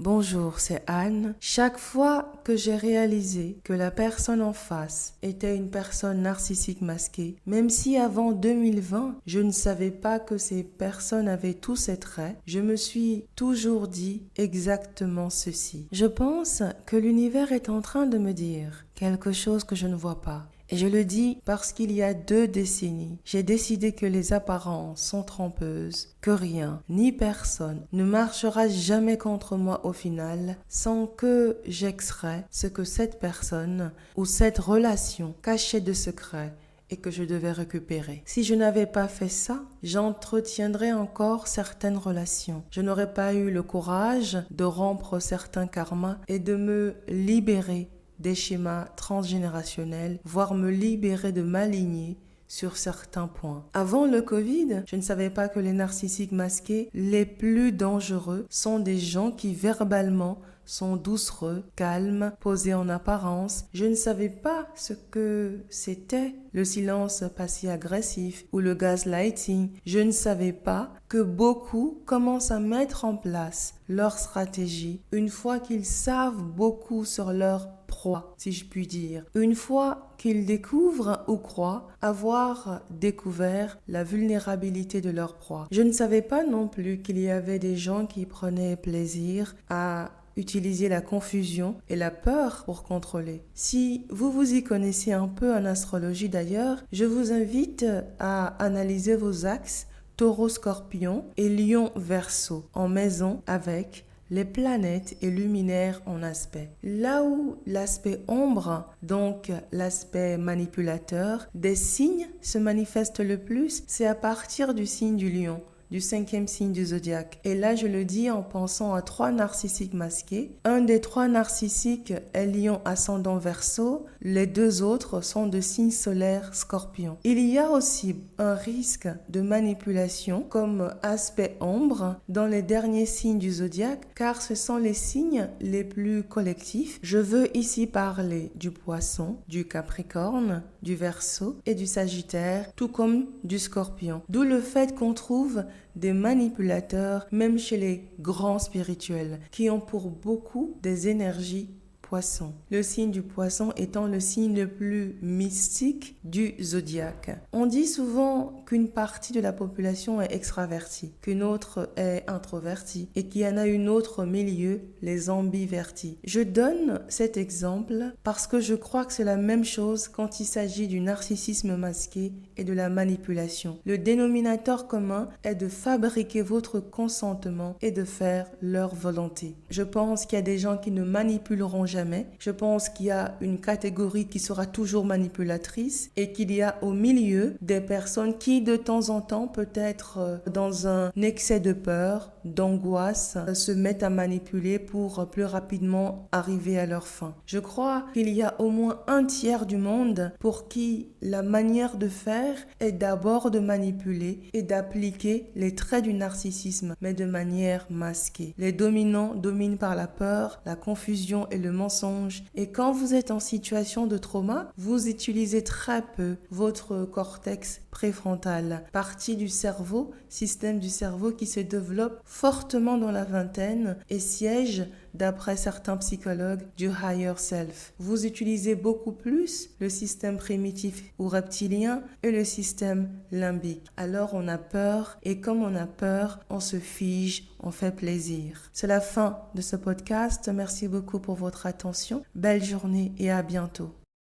Bonjour, c'est Anne. Chaque fois que j'ai réalisé que la personne en face était une personne narcissique masquée, même si avant 2020, je ne savais pas que ces personnes avaient tous ces traits, je me suis toujours dit exactement ceci. Je pense que l'univers est en train de me dire quelque chose que je ne vois pas. Et je le dis parce qu'il y a 2 décennies, j'ai décidé que les apparences sont trompeuses, que rien, ni personne ne marchera jamais contre moi au final sans que j'extrais ce que cette personne ou cette relation cachait de secret et que je devais récupérer. Si je n'avais pas fait ça, j'entretiendrais encore certaines relations. Je n'aurais pas eu le courage de rompre certains karmas et de me libérer des schémas transgénérationnels, voire me libérer de ma lignée sur certains points. Avant le Covid, je ne savais pas que les narcissiques masqués les plus dangereux sont des gens qui verbalement sont doucereux, calmes, posés en apparence. Je ne savais pas ce que c'était le silence passif-agressif ou le gaslighting. Je ne savais pas que beaucoup commencent à mettre en place leur stratégie une fois qu'ils savent beaucoup sur leur proie, si je puis dire. Une fois qu'ils découvrent ou croient avoir découvert la vulnérabilité de leur proie. Je ne savais pas non plus qu'il y avait des gens qui prenaient plaisir à utiliser la confusion et la peur pour contrôler. Si vous vous y connaissez un peu en astrologie d'ailleurs, je vous invite à analyser vos axes Taureau-Scorpion et Lion-Verseau en maison avec les planètes et luminaires en aspect. Là où l'aspect ombre, donc l'aspect manipulateur, des signes se manifeste le plus, c'est à partir du signe du lion, du 5e signe du zodiaque. Et là, je le dis en pensant à 3 narcissiques masqués. Un des 3 narcissiques est Lion ascendant Verseau. Les 2 autres sont de signe solaire Scorpion. Il y a aussi un risque de manipulation comme aspect ombre dans les derniers signes du zodiaque, car ce sont les signes les plus collectifs. Je veux ici parler du Poisson, du Capricorne, du Verseau et du Sagittaire, tout comme du Scorpion. D'où le fait qu'on trouve des manipulateurs, même chez les grands spirituels, qui ont pour beaucoup des énergies Poisson. Le signe du Poisson étant le signe le plus mystique du zodiaque. On dit souvent qu'une partie de la population est extravertie, qu'une autre est introvertie et qu'il y en a une autre au milieu, les ambivertis. Je donne cet exemple parce que je crois que c'est la même chose quand il s'agit du narcissisme masqué et de la manipulation. Le dénominateur commun est de fabriquer votre consentement et de faire leur volonté. Je pense qu'il y a des gens qui ne manipuleront jamais. Je pense qu'il y a une catégorie qui sera toujours manipulatrice et qu'il y a au milieu des personnes qui de temps en temps, peut-être dans un excès de peur, d'angoisse, se mettent à manipuler pour plus rapidement arriver à leur fin. Je crois qu'il y a au moins un tiers du monde pour qui la manière de faire est d'abord de manipuler et d'appliquer les traits du narcissisme, mais de manière masquée. Les dominants dominent par la peur, la confusion et le mensonge. Et quand vous êtes en situation de trauma, vous utilisez très peu votre cortex préfrontal, partie du cerveau, système du cerveau qui se développe fortement dans la vingtaine et siège, d'après certains psychologues, du higher self. Vous utilisez beaucoup plus le système primitif ou reptilien et le système limbique. Alors on a peur et comme on a peur, on se fige, on fait plaisir. C'est la fin de ce podcast. Merci beaucoup pour votre attention. Belle journée et à bientôt.